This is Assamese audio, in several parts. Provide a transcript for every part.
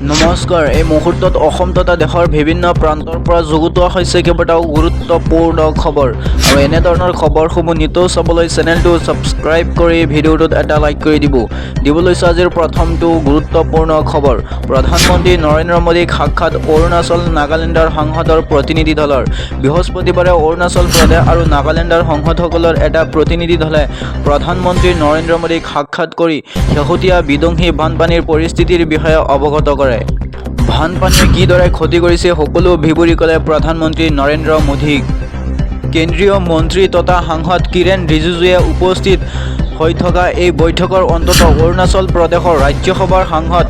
নমস্কাৰ। এই মুহূৰ্তত অসম তথা দেশৰ বিভিন্ন প্ৰান্তৰ পৰা যুগুতোৱা হৈছে কেইবাটাও গুৰুত্বপূৰ্ণ খবৰ আৰু এনেধৰণৰ খবৰসমূহ নিতৌ চাবলৈ চেনেলটো ছাবস্ক্ৰাইব কৰি ভিডিঅ'টোত এটা লাইক কৰি দিব লৈছে আজিৰ প্ৰথমটো গুৰুত্বপূৰ্ণ খবৰ। প্ৰধানমন্ত্ৰী নৰেন্দ্ৰ মোদীক সাক্ষাৎ অৰুণাচল নাগালেণ্ডৰ সাংসদৰ প্ৰতিনিধি দলৰ। বৃহস্পতিবাৰে অৰুণাচল প্ৰদেশ আৰু নাগালেণ্ডৰ সাংসদসকলৰ এটা প্ৰতিনিধি দলে প্ৰধানমন্ত্ৰী নৰেন্দ্ৰ মোদীক সাক্ষাৎ কৰি শেহতীয়া বিধ্বংসী বানপানীৰ পৰিস্থিতিৰ বিষয়ে অৱগত কৰে। বানপানীয়ে কিদৰে ক্ষতি কৰিছে সকলো বিৱৰি ক'লে প্ৰধানমন্ত্ৰী নৰেন্দ্ৰ মোদীক। কেন্দ্ৰীয় মন্ত্ৰী তথা সাংসদ কিৰেণ ৰিজিজুৱে উপস্থিত হৈ থকা এই বৈঠকৰ অন্তত অৰুণাচল প্ৰদেশৰ ৰাজ্যসভাৰ সাংসদ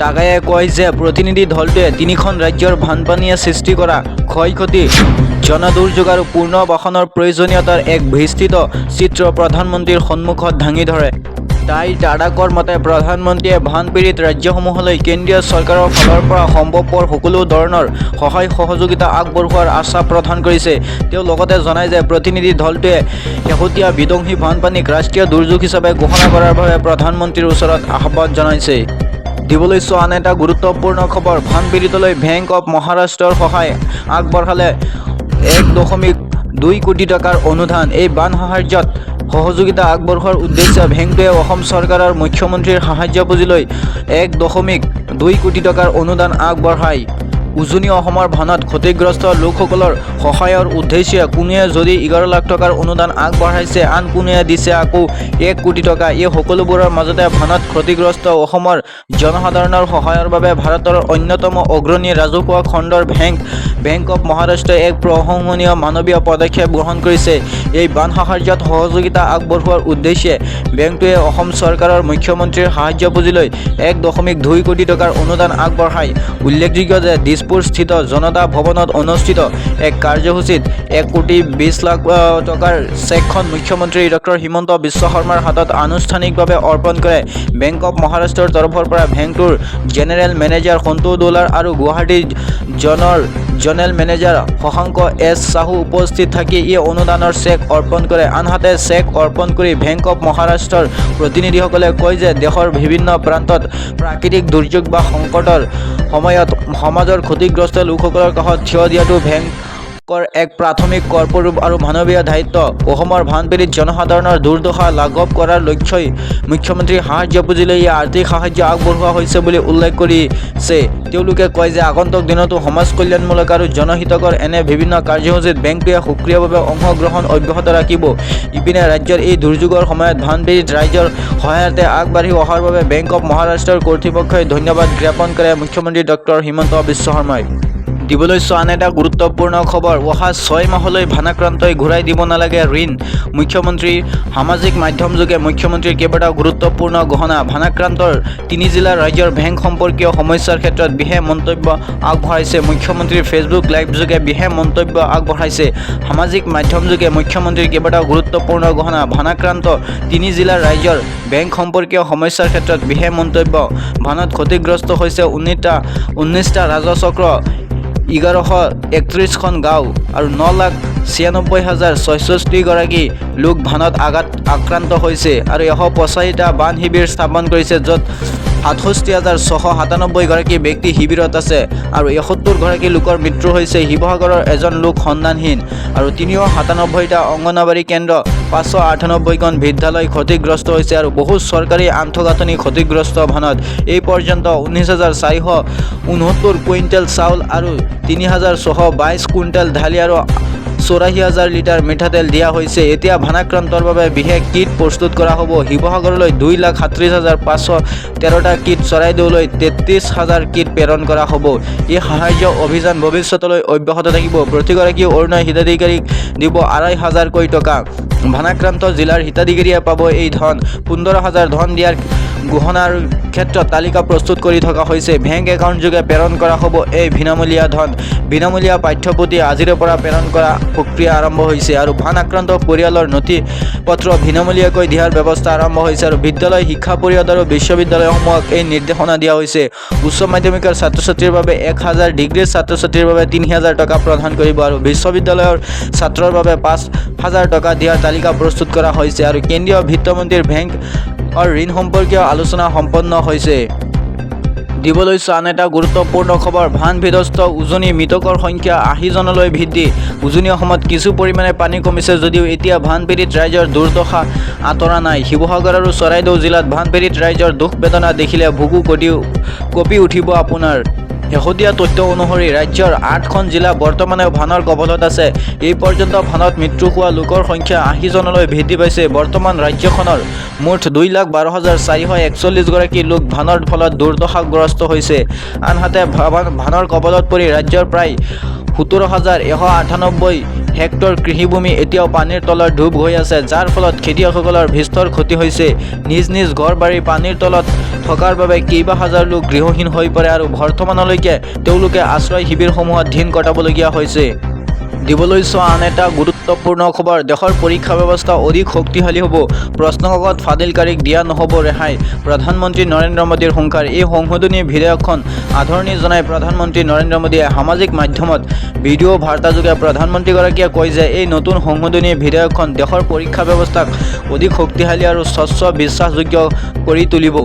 টাগায়ে কয় যে প্ৰতিনিধি দলটোৱে তিনিখন ৰাজ্যৰ বানপানীয়ে সৃষ্টি কৰা ক্ষয়-ক্ষতি, জনদুৰ্যোগ আৰু পুনৰ্বাসনৰ প্ৰয়োজনীয়তাৰ এক বিস্তৃত চিত্ৰ প্ৰধানমন্ত্ৰীৰ সন্মুখত দাঙি ধৰে। টাগাকৰ মতে প্ৰধানমন্ত্ৰীয়ে বানপীড়িত ৰাজ্যসমূহলৈ কেন্দ্ৰীয় চৰকাৰৰ ফালৰ পৰা সম্ভৱপৰ সকলো ধৰণৰ সহায় সহযোগিতা আগবঢ়োৱাৰ আশ্বাস প্ৰদান কৰিছে। তেওঁ লগতে জনায় যে প্ৰতিনিধি দলটোৱে শেহতীয়া বিধ্বংসী বানপানীক ৰাষ্ট্ৰীয় দুৰ্যোগ হিচাপে ঘোষণা কৰাৰ বাবে প্ৰধানমন্ত্ৰীৰ ওচৰত আহ্বান জনাইছে। দিবলৈ চোৱা আন এটা গুৰুত্বপূৰ্ণ খবৰ। বানপীড়িতলৈ বেংক অৱ মহাৰাষ্ট্ৰৰ সহায় আগবঢ়ালে 1.2 কোটি টকাৰ অনুদান। এই বান সাহায্যত সহযোগিতা আগবঢ়োৱাৰ উদ্দেশ্যে বেংকটোৱে অসম চৰকাৰৰ মুখ্যমন্ত্ৰীৰ সাহায্য পুঁজিলৈ 1.2 কোটি টকাৰ অনুদান আগবঢ়ায়। উজনি অসমৰ বানত ক্ষতিগ্ৰস্ত লোকসকলৰ সহায়ৰ উদ্দেশ্যে কোনোৱে যদি 11 লাখ টকাৰ অনুদান আগবঢ়াইছে, আন কোনোৱে দিছে আকৌ 1 কোটি টকা। এই সকলোবোৰৰ মাজতে বানত ক্ষতিগ্ৰস্ত অসমৰ জনসাধাৰণৰ সহায়ৰ বাবে ভাৰতৰ অন্যতম অগ্ৰণী ৰাজহুৱা খণ্ডৰ বেংক অৱ মহাৰাষ্ট্ৰই এক প্ৰশংসনীয় মানৱীয় পদক্ষেপ গ্ৰহণ কৰিছে। এই বান সাহায্যত সহযোগিতা আগবঢ়োৱাৰ উদ্দেশ্যে বেংকটোৱে অসম চৰকাৰৰ মুখ্যমন্ত্ৰীৰ সাহায্য পুঁজিলৈ 1.2 কোটি টকাৰ অনুদান আগবঢ়ায়। উল্লেখযোগ্য যে দিছপুৰস্থিত জনতা ভৱনত অনুষ্ঠিত এক কাৰ্যসূচীত 1.20 লাখ টকাৰ চেকখন মুখ্যমন্ত্ৰী ডক্টৰ হিমন্ত বিশ্ব শৰ্মাৰ হাতত আনুষ্ঠানিকভাৱে অৰ্পণ কৰে। বেংক অৱ মহাৰাষ্ট্ৰৰ তৰফৰ পৰা বেংকটোৰ জেনেৰেল মেনেজাৰ সন্তোষ ডোলাৰ আৰু Guwahati general manager Shashank S Sahu উপস্থিত থাকি এই অনুদানৰ চেক অৰ্পণ কৰে। আনহাতে চেক অৰ্পণ কৰি বেংক অৱ মহাৰাষ্ট্ৰৰ প্ৰতিনিধিসকলে কয় যে দেশৰ বিভিন্ন প্ৰান্তত প্ৰাকৃতিক দুৰ্যোগ বা সংকটৰ সময়ত সমাজৰ ক্ষতিগ্ৰস্ত লোকসকলৰ কাষত থিয় দিয়াটো বেংকৰ এক প্ৰাথমিক কৰ্তব্য আৰু মানৱীয় দায়িত্ব। অসমৰ বানপীড়িত জনসাধাৰণৰ দুৰ্দশা লাঘৱ কৰাৰ লক্ষ্যই মুখ্যমন্ত্ৰীৰ সাহায্য পুঁজিলৈ এই আৰ্থিক সাহায্য আগবঢ়োৱা হৈছে বুলি উল্লেখ কৰিছে। তেওঁলোকে কয় যে আগন্তুক দিনতো সমাজ কল্যাণমূলক আৰু জনহিতকৰ এনে বিভিন্ন কাৰ্যসূচীত বেংকটোৱে সক্ৰিয়ভাৱে অংশগ্ৰহণ অব্যাহত ৰাখিব। ইপিনে ৰাজ্যৰ এই দুৰ্যোগৰ সময়ত বানপীড়িত ৰাইজৰ সহায়তে আগবাঢ়ি অহাৰ বাবে বেংক অৱ মহাৰাষ্ট্ৰৰ কৰ্তৃপক্ষই ধন্যবাদ জ্ঞাপন কৰে মুখ্যমন্ত্ৰী ডক্টৰ হিমন্ত বিশ্ব শৰ্মাই। দিবলৈ চোৱা আন এটা গুৰুত্বপূৰ্ণ খবৰ। অহা 6 মাহলৈ বানাক্ৰান্তই ঘূৰাই দিব নালাগে ঋণ। মুখ্যমন্ত্ৰীৰ সামাজিক মাধ্যমযোগে মুখ্যমন্ত্ৰীৰ কেইবাটাও গুৰুত্বপূৰ্ণ ঘোষণা। বানাক্ৰান্তৰ 3 জিলাৰ ৰাজ্যৰ বেংক সম্পৰ্কীয় সমস্যাৰ ক্ষেত্ৰত বিশেষ মন্তব্য আগবঢ়াইছে মুখ্যমন্ত্ৰীৰ ফেচবুক লাইভযোগে বিশেষ মন্তব্য আগবঢ়াইছে। সামাজিক মাধ্যমযোগে মুখ্যমন্ত্ৰীৰ কেইবাটাও গুৰুত্বপূৰ্ণ ঘোষণা। বানাক্ৰান্ত 3 জিলাৰ ৰাজ্যৰ বেংক সম্পৰ্কীয় সমস্যাৰ ক্ষেত্ৰত বিশেষ মন্তব্য। বানত ক্ষতিগ্ৰস্ত হৈছে 19টা ৰাজচক্ৰ, 1131খন গাঁও আৰু 9,96,066 গৰাকী লোক বানত আক্ৰান্ত হৈছে আৰু 185টা বান শিবিৰ স্থাপন কৰিছে, য'ত 67,697 গৰাকী ব্যক্তি শিবিৰত আছে আৰু 71 গৰাকী লোকৰ মৃত্যু হৈছে। শিৱসাগৰৰ এজন লোক সন্ধানহীন আৰু 397টা অংগনবাড়ী কেন্দ্ৰ, 598খন বিদ্যালয় ক্ষতিগ্ৰস্ত হৈছে আৰু বহু চৰকাৰী আন্তঃগাঁথনি ক্ষতিগ্ৰস্ত। বানত এই পৰ্যন্ত 19,469 কুইণ্টেল চাউল আৰু 3,622 কুইণ্টেল দালি আৰু 84,000 লিটাৰ মিঠাতেল দিয়া হৈছে। এতিয়া বানাক্ৰান্তৰ বাবে বিশেষ কিট প্ৰস্তুত কৰা হ'ব। শিৱসাগৰলৈ 2,37,513টা কিট, চৰাইদেউলৈ 33,000 কিট প্ৰেৰণ কৰা হ'ব। এই সাহায্য অভিযান ভৱিষ্যতলৈ অব্যাহত থাকিব। প্ৰতিগৰাকী অৰুণোদয় হিতাধিকাৰীক দিব 2,500কৈ টকা। বানাক্ৰান্ত জিলাৰ হিতাধিকাৰীয়ে পাব এই ধন। 15,000 ধন দিয়াৰ ঘোষণাৰ ক্ষেত্ৰত তালিকা প্ৰস্তুত কৰি থকা হৈছে। বেংক একাউণ্টযোগে প্ৰেৰণ কৰা হ'ব এই বিনামূলীয়া ধন। বিনামূলীয়া পাঠ্যপুথি আজিৰে পৰা প্ৰেৰণ কৰা প্ৰক্ৰিয়া আৰম্ভ হৈছে আৰু বান আক্ৰান্ত পৰিয়ালৰ নথি পত্ৰ বিনামূলীয়াকৈ দিয়াৰ ব্যৱস্থা আৰম্ভ হৈছে আৰু বিদ্যালয় শিক্ষা পৰিষদ আৰু বিশ্ববিদ্যালয়সমূহক এই নিৰ্দেশনা দিয়া হৈছে। উচ্চ মাধ্যমিকৰ ছাত্ৰ ছাত্ৰীৰ বাবে 1,000, ডিগ্ৰীৰ ছাত্ৰ ছাত্ৰীৰ বাবে 3,000 টকা প্ৰদান কৰিব আৰু বিশ্ববিদ্যালয়ৰ ছাত্ৰৰ বাবে 5,000 টকা দিয়াৰ তালিকা প্ৰস্তুত কৰা হৈছে আৰু কেন্দ্ৰীয় বিত্তমন্ত্ৰীৰ বেংকৰ ঋণ সম্পৰ্কীয় আলোচনা সম্পন্ন হৈছে। দিব লৈছো আন এটা গুৰুত্বপূৰ্ণ খবৰ। ভান বিধ্বস্ত উজনি মৃতকৰ সংখ্যা 80 জনলৈ বৃদ্ধি। উজনি অসমত কিছু পৰিমাণে পানী কমিছে যদিও এতিয়া বানপীড়িত ৰাইজৰ দুৰ্দশা আঁতৰা নাই। শিৱসাগৰ আৰু চৰাইদেউ জিলাত বানপীড়িত ৰাইজৰ দুখ বেদনা দেখিলে বুকু কঁপি উঠিব আপোনাৰ। শেহতীয়া তথ্য অনুসৰি ৰাজ্যৰ 8খন জিলা বৰ্তমানে ভানৰ কবলত আছে। এই পৰ্যন্ত ভানত মৃত্যু হোৱা লোকৰ সংখ্যা 80 জনলৈ বৃদ্ধি পাইছে। বৰ্তমান ৰাজ্যখনৰ মুঠ 2,12,441 গৰাকী লোক ভানৰ ফলত দুৰ্দশাগ্ৰস্ত হৈছে। আনহাতে ভানৰ কবলত পৰি ৰাজ্যৰ প্ৰায় 17,198 হেক্টৰ কৃষিভূমি এতিয়াও পানীৰ তলত ডুব হৈ আছে, যাৰ ফলত খেতিয়কসকলৰ বিস্তৰ ক্ষতি হৈছে। নিজ নিজ ঘৰ-বাৰী পানীৰ তলত থকাৰ বাবে কেইবা হাজাৰ লোক গৃহহীন হৈ পৰে আৰু বৰ্তমানলৈকে তেওঁলোকে আশ্ৰয় শিবিৰসমূহত দিন কটাবলগীয়া হৈছে। দিব লৈছো আন এটা গুৰুত্বপূৰ্ণ খবৰ। দেশৰ পৰীক্ষা ব্যৱস্থা অধিক শক্তিশালী হ'ব। প্ৰশ্নকাকত ফাদিলকাৰীক দিয়া নহ'ব ৰেহাই। প্ৰধানমন্ত্ৰী নৰেন্দ্ৰ মোদীৰ হুংকাৰ। এই সংশোধনী বিধেয়কখন আদৰণি জনাই প্ৰধানমন্ত্ৰী নৰেন্দ্ৰ মোদীয়ে সামাজিক মাধ্যমত ভিডিঅ' বাৰ্তাযোগে প্ৰধানমন্ত্ৰীগৰাকীয়ে কয় যে এই নতুন সংশোধনী বিধেয়কখন দেশৰ পৰীক্ষা ব্যৱস্থাক অধিক শক্তিশালী আৰু স্বচ্ছ বিশ্বাসযোগ্য কৰি তুলিব।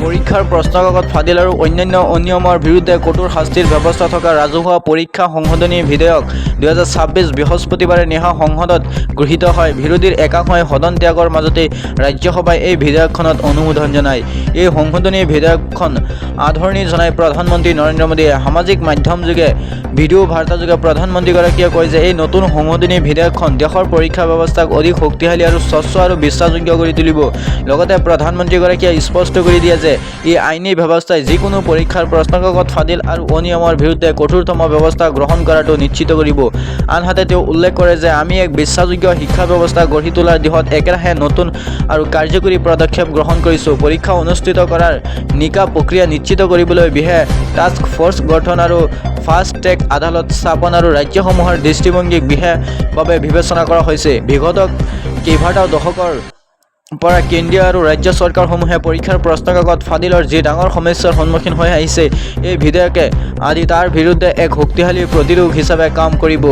পৰীক্ষাৰ প্ৰশ্নকাকত ফাদিল আৰু অন্যান্য অনিয়মৰ বিৰুদ্ধে কঠোৰ শাস্তিৰ ব্যৱস্থা থকা ৰাজহুৱা পৰীক্ষা সংশোধনী বিধেয়ক 2026 বৃহস্পতিবাৰে নিশা সংসদত গৃহীত হয়। বিৰোধীৰ একাংশই সদন ত্যাগৰ মাজতে ৰাজ্যসভাই এই বিধেয়কখনত অনুমোদন জনায়। এই সংশোধনী বিধেয়কখন আদৰণি জনাই প্ৰধানমন্ত্ৰী নৰেন্দ্ৰ মোদীয়ে সামাজিক মাধ্যমযোগে ভিডিঅ' বাৰ্তাযোগে প্ৰধানমন্ত্ৰীগৰাকীয়ে কয় যে এই নতুন সংশোধনী বিধেয়কখন দেশৰ পৰীক্ষা ব্যৱস্থাক অধিক শক্তিশালী আৰু স্বচ্ছ আৰু বিশ্বাসযোগ্য কৰি তুলিব। লগতে প্ৰধানমন্ত্ৰীগৰাকীয়ে স্পষ্ট কৰি দিয়ে যে এই আইনী ব্যৱস্থাই যিকোনো পৰীক্ষাৰ প্ৰশ্নকাকত ফাদিল আৰু অনিয়মৰ বিৰুদ্ধে কঠোৰতম ব্যৱস্থা গ্ৰহণ কৰাটো নিশ্চিত কৰিব। আনহাতে তেওঁ উল্লেখ কৰে যে আমি এক বিশ্বাসযোগ্য শিক্ষা ব্যৱস্থা গঢ়ি তোলাৰ দিশত একেৰাহে নতুন আৰু কাৰ্যকৰী পদক্ষেপ গ্ৰহণ কৰিছোঁ। পৰীক্ষা অনুষ্ঠিত কৰাৰ নিকা প্ৰক্ৰিয়া নিশ্চিত কৰিবলৈ বিশেষ টাস্ক ফ'ৰ্চ গঠন আৰু ফাষ্ট ট্ৰেক আদালত স্থাপন আৰু ৰাজ্যসমূহৰ দৃষ্টিভংগীক বিশেষভাৱে বিবেচনা কৰা হৈছে। বিগত কেইবাটাও দশকৰ পৰা কেন্দ্ৰীয় আৰু ৰাজ্য চৰকাৰসমূহে পৰীক্ষাৰ প্ৰশ্নকাকত ফাদিলৰ যি ডাঙৰ সমস্যাৰ সন্মুখীন হৈ আহিছে, এই বিধেয়কে আজি তাৰ বিৰুদ্ধে এক শক্তিশালী প্ৰতিৰোধ হিচাপে কাম কৰিব।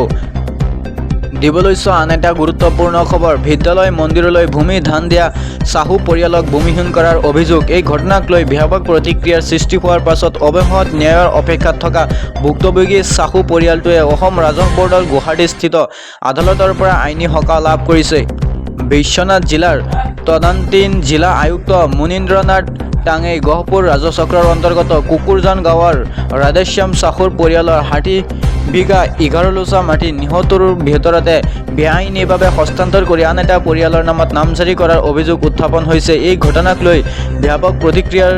দিব লৈছো আন এটা গুৰুত্বপূৰ্ণ খবৰ। বিদ্যালয় মন্দিৰলৈ ভূমি ধান দিয়া চাহু পৰিয়ালক ভূমিহীন কৰাৰ অভিযোগ। এই ঘটনাক লৈ ব্যাপক প্ৰতিক্ৰিয়াৰ সৃষ্টি হোৱাৰ পাছত অৱশেষত ন্যায়ৰ অপেক্ষাত থকা ভুক্তভোগী চাহু পৰিয়ালটোৱে অসম ৰাজহ বৰ্ডৰ গুৱাহাটীস্থিত আদালতৰ পৰা আইনী সকাহ লাভ কৰিছে। বিশ্বনাথ জিলাৰ তদানীন্তন জিলা আয়ুক্ত মুনীন্দ্ৰনাথ টাঙে গহপুৰ ৰাজচক্ৰৰ অন্তৰ্গত কুকুৰজান গাঁৱৰ ৰাধেশ্যাম চাহুৰ পৰিয়ালৰ 60 বিঘা 11 লোচা মাটি নিহতটোৰ ভিতৰতে বেআইনীভাৱে হস্তান্তৰ কৰি আন এটা পৰিয়ালৰ নামত নামজাৰি কৰাৰ অভিযোগ উত্থাপন হৈছে। এই ঘটনাক লৈ ব্যাপক প্ৰতিক্ৰিয়াৰ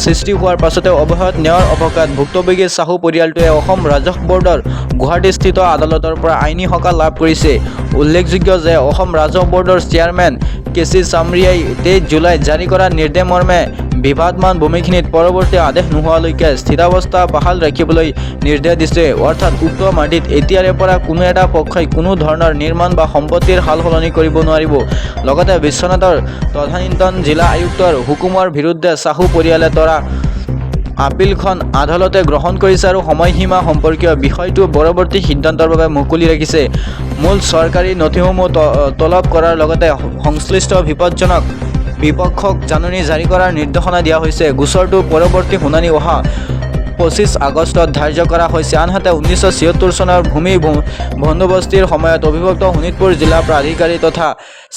সৃষ্টি হোৱাৰ পাছতে অৱশেষত ন্যায়ৰ অপেক্ষাত ভুক্তভোগী চাহু পৰিয়ালটোৱে অসম ৰাজহ বৰ্ডৰ গুৱাহাটীস্থিত আদালতৰ পৰা আইনী সকাহ লাভ কৰিছে। উল্লেখযোগ্য যে অসম ৰাজহ বৰ্ডৰ চেয়াৰমেন কেচি চামৰিয়াই 23 জুলাইত জাৰি কৰা নিৰ্দেশ মৰ্মে বিবাদমান ভূমিখিনিত পৰৱৰ্তী আদেশ নোহোৱালৈকে স্থিতাৱস্থা বাহাল ৰাখিবলৈ নিৰ্দেশ দিছে। অৰ্থাৎ উক্ত মাটিত এতিয়াৰে পৰা কোনো এটা পক্ষই কোনো ধৰণৰ নিৰ্মাণ বা সম্পত্তিৰ সাল সলনি কৰিব নোৱাৰিব। লগতে বিশ্বনাথৰ তদানীন্তন জিলা আয়ুক্তৰ হুকুমৰ বিৰুদ্ধে চাহু পৰিয়ালে তৰা আপিলখন আদালতে গ্ৰহণ কৰিছে আৰু সময়সীমা সম্পৰ্কীয় বিষয়টো পৰৱৰ্তী সিদ্ধান্তৰ বাবে মুকলি ৰাখিছে। মূল চৰকাৰী নথিসমূহ তলব কৰাৰ লগতে সংশ্লিষ্ট বিপদজনক বিপক্ষক জাননী জাৰি কৰাৰ নিৰ্দেশনা দিয়া হৈছে। গোচৰটো পৰৱৰ্তী শুনানি অহা 25 আগষ্টত ধাৰ্য কৰা হৈছে। আনহাতে 1976 চনৰ ভূমি বন্দোবস্তিৰ সময়ত অবিভক্ত শোণিতপুৰ জিলা প্ৰাধিকাৰী তথা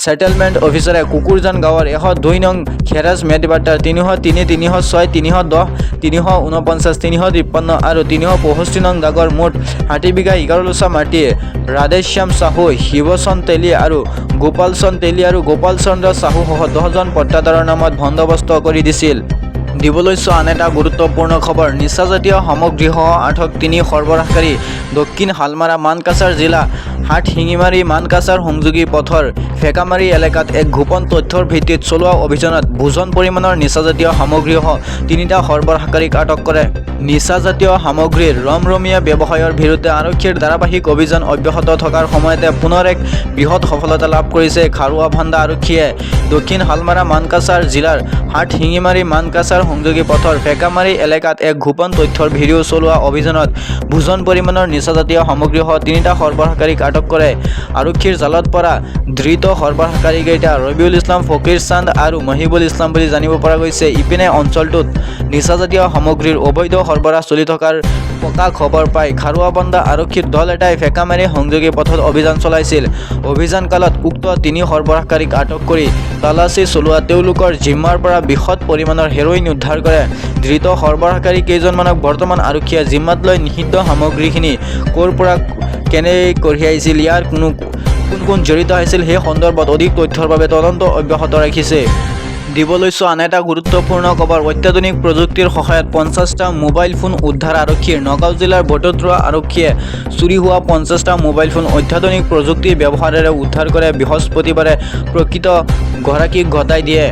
ছেটেলমেণ্ট অফিচাৰে কুকুৰজান গাঁৱৰ 102 নং খেৰাজ মেদবাটাৰ 303, 306, 310, 349, 353 আৰু 365 নং দাগৰ মুঠ 60 বিঘা 11 লোচা মাটি ৰাধেশ্যাম চাহু, শিৱচন্দ তেলী আৰু গোপালচন্দ তেলী আৰু গোপাল চন্দ্ৰ চাহুসহ 10 জন পট্টাদাৰৰ নামত বন্দোবস্ত কৰি দিছিল। দিব লৈছো আন এটা গুৰুত্বপূৰ্ণ খবৰ। নিচাজাতীয় সামগ্ৰীসহ 8ক 3 সৰবৰাহকাৰী দক্ষিণ হালমাৰা মানকাছাৰ জিলা হাটশিঙিমাৰী মানকাছাৰ সংযোগী পথৰ ফেকামাৰী এলেকাত এক গোপন তথ্যৰ ভিত্তিত চলোৱা অভিযানত ভোজন পৰিমাণৰ নিচাজাতীয় সামগ্ৰীসহ 3টা সৰবৰাহকাৰীক আটক কৰে। নিচাজাতীয় সামগ্ৰীৰ ৰমৰমীয়া ব্যৱসায়ৰ বিৰুদ্ধে আৰক্ষীৰ ধাৰাবাহিক অভিযান অব্যাহত থকাৰ সময়তে পুনৰ এক বৃহৎ সফলতা লাভ কৰিছে খাৰুৱাভাণ্ডা আৰক্ষীয়ে। দক্ষিণ হালমাৰা মানকাছাৰ জিলাৰ হাটশিঙিমাৰী মানকাছাৰ সংযোগী পথৰ ফেকামাৰী এলেকাত এক গোপন তথ্যৰ ভিডিঅ' চলোৱা অভিযানত ভোজন পৰিমাণৰ নিচাজাতীয় সামগ্ৰীসহ 3টা সৰবৰাহকাৰীক আটক কৰে। আৰক্ষীৰ জালত পৰা ধৃত সৰবৰাহকাৰীকেইটা ৰবিউল ইছলাম, ফকিৰ চান্দ আৰু মহিবুল ইছলাম বুলি জানিব পৰা গৈছে। ইপিনে অঞ্চলটোত নিচাজাতীয় সামগ্ৰীৰ অবৈধ সৰবৰাহ চলি থকাৰ পকা খবৰ পাই খাৰুৱাবান্ধা আৰক্ষীৰ দল এটাই ফেকা মাৰি সংযোগী পথত অভিযান চলাইছিল। অভিযান কালত উক্ত 3 সৰবৰাহকাৰীক আটক কৰি তালাচী চলোৱা তেওঁলোকৰ জিম্মাৰ পৰা বৃহৎ পৰিমাণৰ হেৰোইন উদ্ধাৰ কৰে। ধৃত সৰবৰাহকাৰী কেইজনমানক বৰ্তমান আৰক্ষীয়ে জিম্মাত লৈ নিষিদ্ধ সামগ্ৰীখিনি ক'ৰ পৰা কেনে কঢ়িয়াইছিল, ইয়াৰ কোন জড়িত আছিল সেই সন্দৰ্ভত অধিক তথ্যৰ বাবে তদন্ত অব্যাহত ৰাখিছে। দিব লৈছো আন এটা গুৰুত্বপূৰ্ণ খবৰ। অত্যাধুনিক প্ৰযুক্তিৰ সহায়ত 50টা মোবাইল ফোন উদ্ধাৰ আৰক্ষীৰ। নগাঁও জিলাৰ বটদ্ৰৱা আৰক্ষীয়ে চুৰি হোৱা 50টা মোবাইল ফোন অত্যাধুনিক প্ৰযুক্তিৰ ব্যৱহাৰেৰে উদ্ধাৰ কৰে। বৃহস্পতিবাৰে প্ৰকৃত গৰাকীক ঘটাই দিয়ে।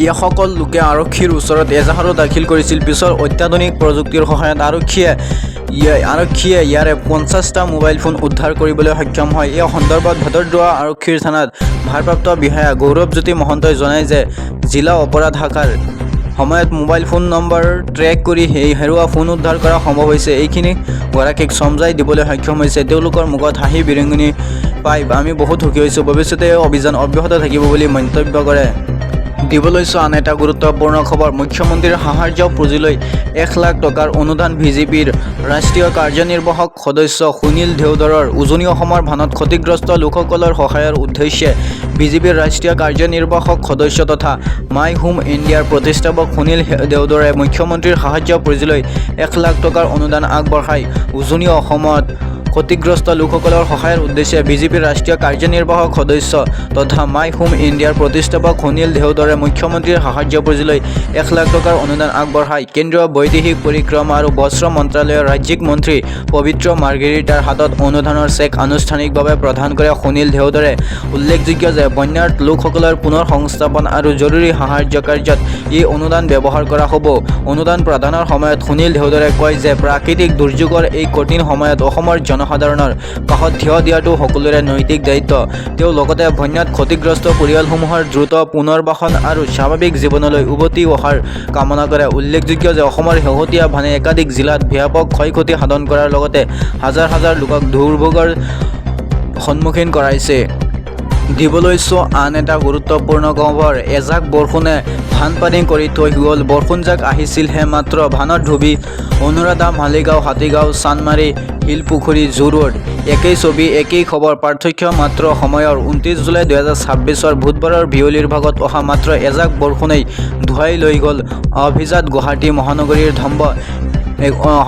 এইসকল লোকে আৰক্ষীৰ ওচৰত এজাহাৰো দাখিল কৰিছিল। পিছৰ অত্যাধুনিক প্ৰযুক্তিৰ সহায়ত আৰক্ষীয়ে ইয়াৰে 50টা মোবাইল ফোন উদ্ধাৰ কৰিবলৈ সক্ষম হয়। এই সন্দৰ্ভত ভদৰদৰা আৰক্ষীৰ থানাত ভাৰপ্ৰাপ্ত বিষয়া গৌৰৱজ্যোতি মহন্তই জনায় যে জিলা অপৰাধ শাখাৰ সময়ত মোবাইল ফোন নম্বৰ ট্ৰেক কৰি হেৰুৱা ফোন উদ্ধাৰ কৰা সম্ভৱ হৈছে। এইখিনি গৰাকীক সমজাই দিবলৈ সক্ষম হৈছে। তেওঁলোকৰ মুখত হাঁহি বিৰিঙনি পাই আমি বহুত সুখী হৈছোঁ। ভৱিষ্যতে এই অভিযান অব্যাহত থাকিব বুলি মন্তব্য কৰে। দিব লৈছো আন এটা গুৰুত্বপূৰ্ণ খবৰ। মুখ্যমন্ত্ৰীৰ সাহায্য পুঁজিলৈ 1 লাখ টকাৰ অনুদান। বিজেপিৰ ৰাষ্ট্ৰীয় কাৰ্যনিৰ্বাহক সদস্য সুনীল দেওধৰৰ উজনি অসমৰ বানত ক্ষতিগ্ৰস্ত লোকসকলৰ সহায়ৰ উদ্দেশ্যে বিজেপিৰ ৰাষ্ট্ৰীয় কাৰ্যনিৰ্বাহক সদস্য তথা মাই হোম ইণ্ডিয়াৰ প্ৰতিষ্ঠাপক সুনীল দেওধৰে মুখ্যমন্ত্ৰীৰ সাহায্য পুঁজিলৈ 1 লাখ টকাৰ অনুদান আগবঢ়ায়। উজনি অসমত ক্ষতিগ্ৰস্ত লোকসকলৰ সহায়ৰ উদ্দেশ্যে বিজেপিৰ ৰাষ্ট্ৰীয় কাৰ্যনিৰ্বাহক সদস্য তথা মাই হোম ইণ্ডিয়াৰ প্ৰতিষ্ঠাপক সুনীল দেওধৰে মুখ্যমন্ত্ৰীৰ সাহায্য পুঁজিলৈ 1 লাখ টকাৰ অনুদান আগবঢ়ায়। কেন্দ্ৰীয় বৈদেশিক পৰিক্ৰমা আৰু বস্ত্ৰ মন্ত্ৰালয়ৰ ৰাজ্যিক মন্ত্ৰী পবিত্ৰ মাৰ্ঘেৰিটাৰ হাতত অনুদানৰ চেক আনুষ্ঠানিকভাৱে প্ৰদান কৰে সুনীল দেওধৰে। উল্লেখযোগ্য যে বন্যাৰ লোকসকলৰ পুনৰ সংস্থাপন আৰু জৰুৰী সাহায্য কাৰ্যত এই অনুদান ব্যৱহাৰ কৰা হ'ব। অনুদান প্ৰদানৰ সময়ত সুনীল দেওধৰে কয় যে প্ৰাকৃতিক দুৰ্যোগৰ এই কঠিন সময়ত অসমৰ জনসাধাৰণৰ কাষত থিয় দিয়াটো সকলোৰে নৈতিক দায়িত্ব। তেওঁ লগতে বন্যাত ক্ষতিগ্ৰস্ত পৰিয়ালসমূহৰ দ্ৰুত পুনৰ্বাসন আৰু স্বাভাৱিক জীৱনলৈ উভতি অহাৰ কামনা কৰে। উল্লেখযোগ্য যে অসমৰ শেহতীয়া বানে একাধিক জিলাত ব্যাপক ক্ষয়ক্ষতি সাধন কৰাৰ লগতে হাজাৰ হাজাৰ লোকক দুৰ্ভোগৰ সন্মুখীন কৰাইছে। দিব লৈছো আন এটা গুৰুত্বপূৰ্ণ খবৰ। এজাক বৰষুণে বানপানী কৰি থৈ গ'ল। বৰষুণজাক আহিছিলহে মাত্ৰ বানত ডুবি অনুৰাধা, মালিগাঁও, হাতীগাঁও, চানমাৰী, শিলপুখুৰী, জু ৰোড। একেই ছবি একেই খবৰ, পাৰ্থক্য মাত্ৰ সময়ৰ। 29 জুলাই 2026 বুধবাৰৰ বিয়লিৰ ভাগত অহা মাত্ৰ এজাক বৰষুণেই ধুৱাই লৈ গ'ল অভিজাত গুৱাহাটী মহানগৰীৰ ধম্ব।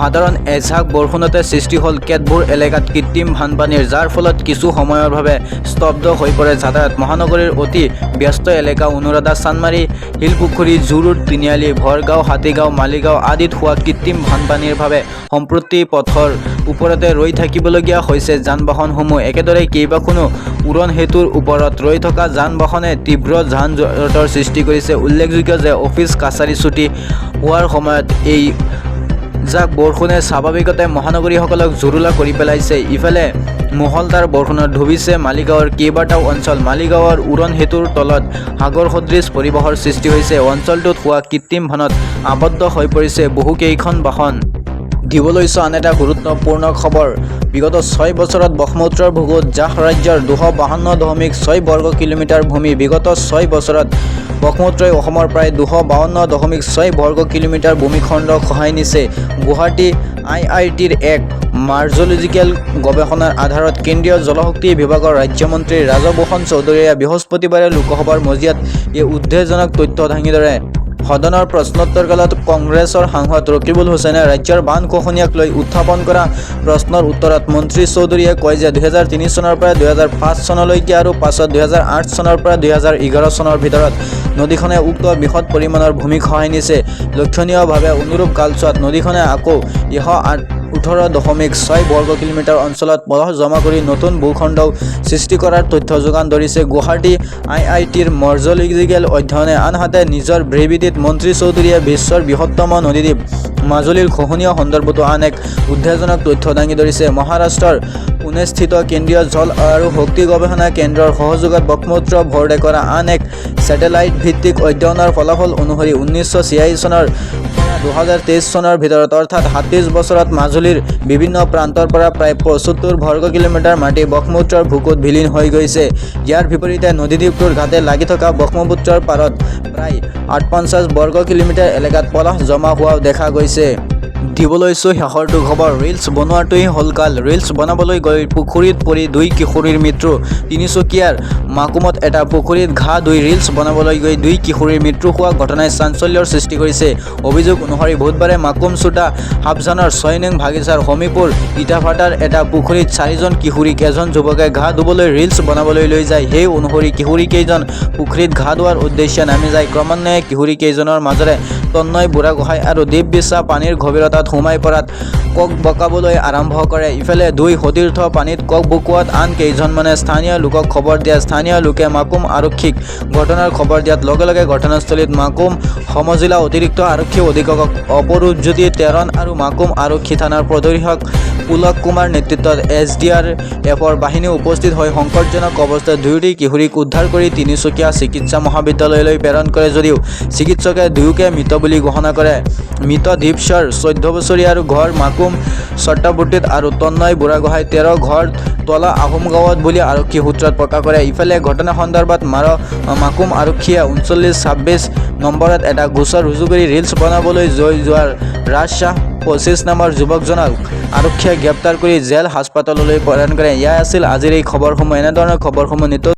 সাধাৰণ এজাক বৰষুণতে সৃষ্টি হ'ল কেতবোৰ এলেকাত কৃত্ৰিম বানপানীৰ, যাৰ ফলত কিছু সময়ৰ বাবে স্তব্ধ হৈ পৰে যাতায়াত। মহানগৰীৰ অতি ব্যস্ত এলেকা অনুৰাধা, চানমাৰী, শিলপুখুৰী, জু ৰোড, তিনিআলি, ভৰগাঁও, হাতীগাঁও, মালিগাঁও আদিত হোৱা কৃত্ৰিম বানপানীৰ বাবে সম্প্ৰতি পথৰ ওপৰতে ৰৈ থাকিবলগীয়া হৈছে যান-বাহনসমূহ। একেদৰে কেইবাখনো উৰণ সেতুৰ ওপৰত ৰৈ থকা যান-বাহনে তীব্ৰ যান-জঁটৰ সৃষ্টি কৰিছে। উল্লেখযোগ্য যে অফিচ কাছাৰী ছুটি হোৱাৰ সময়ত এই যাক বৰষুণে স্বাভাৱিকতে মহানগৰীসকলক জুৰুলা কৰি পেলাইছে। ইফালে মুহলধাৰ বৰষুণত ডুবিছে মালিগাঁৱৰ কেইবাটাও অঞ্চল। মালিগাঁৱৰ উৰণ সেতুৰ তলত সাগৰ সদৃশ পৰিৱেশৰ সৃষ্টি হৈছে। অঞ্চলটোত হোৱা কৃত্ৰিম বানত আবদ্ধ হৈ পৰিছে বহুকেইখন বাহন। দিব লৈছো আন এটা গুৰুত্বপূৰ্ণ খবৰ। বিগত 6 বছৰত ব্ৰহ্মপুত্ৰৰ বুকুত জাহ ৰাজ্যৰ 252.6 বৰ্গ কিলোমিটাৰ ভূমি। বিগত 6 বছৰত ব্ৰহ্মপুত্ৰই অসমৰ প্ৰায় 252.6 বৰ্গ কিলোমিটাৰ ভূমিখণ্ড খহাই নিছে। গুৱাহাটী IITৰ এক মাৰ্জলজিকেল গৱেষণাৰ আধাৰত কেন্দ্ৰীয় জলশক্তি বিভাগৰ ৰাজ্যমন্ত্ৰী ৰাজভূষণ চৌধুৰীয়ে বৃহস্পতিবাৰে লোকসভাৰ মজিয়াত এই উদ্বেগজনক তথ্য দাঙি ধৰে। সদনৰ প্ৰশ্নোত্তৰ কালত কংগ্ৰেছৰ সাংসদ ৰকিবুল হুছেইনে ৰাজ্যৰ বান খহনীয়াক লৈ উত্থাপন কৰা প্ৰশ্নৰ উত্তৰত মন্ত্ৰী চৌধুৰীয়ে কয় যে 2003 চনৰ পৰা 2005 চনলৈকে আৰু পাছত 2008 চনৰ পৰা 2011 চনৰ ভিতৰত নদীখনে উক্ত বৃহৎ পৰিমাণৰ ভূমি খহাই নিছে। লক্ষণীয়ভাৱে অনুৰূপ কালছোৱাত নদীখনে আকৌ 18.6 বৰ্গ কিলোমিটাৰ অঞ্চলত পলস জমা কৰি নতুন ভূখণ্ডও সৃষ্টি কৰাৰ তথ্য যোগান ধৰিছে গুৱাহাটী IITৰ মৰ্জলজিকেল অধ্যয়নে। আনহাতে নিজৰ ব্ৰেভিটিত মন্ত্ৰী চৌধুৰীয়ে বিশ্বৰ বৃহত্তম নদীদ্বীপ মাজুলীৰ খহনীয়া সন্দৰ্ভতো আন এক উদ্বেগজনক তথ্য দাঙি ধৰিছে। মহাৰাষ্ট্ৰৰ পুনেস্থিত কেন্দ্ৰীয় জল আৰু শক্তি গৱেষণা কেন্দ্ৰৰ সহযোগত ব্ৰহ্মপুত্ৰ বৰ্ডে কৰা আন এক ছেটেলাইট ভিত্তিক অধ্যয়নৰ ফলাফল অনুসৰি 1986 চনৰ পৰা 2023 চনৰ ভিতৰত অৰ্থাৎ 37 বছৰত মাজুলীৰ বিভিন্ন প্ৰান্তৰ পৰা প্ৰায় 75 বৰ্গ কিলোমিটাৰ মাটি ব্ৰহ্মপুত্ৰৰ বুকুত বিলীন হৈ গৈছে। ইয়াৰ বিপৰীতে নদীদ্বীপটোৰ ঘাটে লাগি থকা ব্ৰহ্মপুত্ৰৰ পাৰত প্ৰায় 58 বৰ্গ কিলোমিটাৰ এলেকাত পলস জমা হোৱাও দেখা গৈছে। দিবলৈছো শেষৰটো খবৰ। ৰিলছ বনোৱাটোৱেই হ'ল কাল। ৰিলছ বনাবলৈ গৈ পুখুৰীত পৰি 2 কিশোৰীৰ মৃত্যু। তিনিচুকীয়াৰ মাকুমত এটা পুখুৰীত ঘাঁহ ধুই ৰিলছ বনাবলৈ গৈ 2 কিশোৰীৰ মৃত্যু হোৱা ঘটনাই চাঞ্চল্যৰ সৃষ্টি কৰিছে। অভিযোগ অনুসৰি বুধবাৰে মাকুম চোটা হাবজানৰ 6 নং বাগিচাৰ সমীপৰ ইটাভাটাৰ এটা পুখুৰীত 4জন কিশোৰীক এজন যুৱকে ঘাঁহ ধুবলৈ ৰিলছ বনাবলৈ লৈ যায়। সেই অনুসৰি কিশোৰীকেইজন পুখুৰীত ঘাঁহ ধোৱাৰ উদ্দেশ্যে নামি যায়। ক্ৰমান্বয়ে কিশোৰীকেইজনৰ মাজেৰে তন্ময় বুঢ়াগোহাঁই আৰু দীপ বিশ্বাস পানীৰ গভীৰতাত সোমাই পৰাত কক বকাবলৈ আৰম্ভ কৰে। ইফালে 2 সতীৰ্থ পানীত কক বকোৱাত আন কেইজনমানে স্থানীয় লোকক খবৰ দিয়া স্থানীয় লোকে মাকুম আৰক্ষীক ঘটনাৰ খবৰ দিয়াত লগে লগে ঘটনাস্থলীত মাকুম সমজিলা অতিৰিক্ত আৰক্ষী অধীক্ষক অপৰূপজ্যোতি তেৰণ আৰু মাকুম আৰক্ষী থানাৰ প্ৰদৰ্শক পুলক কুমাৰ নেতৃত্বত SDRFৰ বাহিনী উপস্থিত হৈ সংকটজনক অৱস্থাত 2টি কিশোৰীক উদ্ধাৰ কৰি তিনিচুকীয়া চিকিৎসা মহাবিদ্যালয়লৈ প্ৰেৰণ কৰে যদিও চিকিৎসকে দুয়োকে মৃত বুলি ঘোষণা কৰে। মৃত দীপশ্বৰ 14 বছৰীয়া আৰু ঘৰ মাকুম চট্টাবুট্টিত আৰু তন্ময় বুঢ়াগোহাঁই 13 ঘৰ তলা আহোম গাঁৱত বুলি আৰক্ষী সূত্ৰত প্ৰকাশ কৰে। ইফালে ঘটনা সন্দৰ্ভত মাকুম আৰক্ষীয়ে 3926 নম্বৰত এটা গোচৰ ৰুজু কৰি ৰিলছ বনাবলৈ যোৱাৰ ৰাজশ্বাহ 25 নামৰ যুৱকজনক আৰক্ষীয়ে গ্ৰেপ্তাৰ কৰি জেল হাস্পতাললৈ প্ৰেৰণ কৰে। এয়াই আছিল আজিৰ এই খবৰসমূহ। এনেধৰণৰ খবৰসমূহ নিতৌ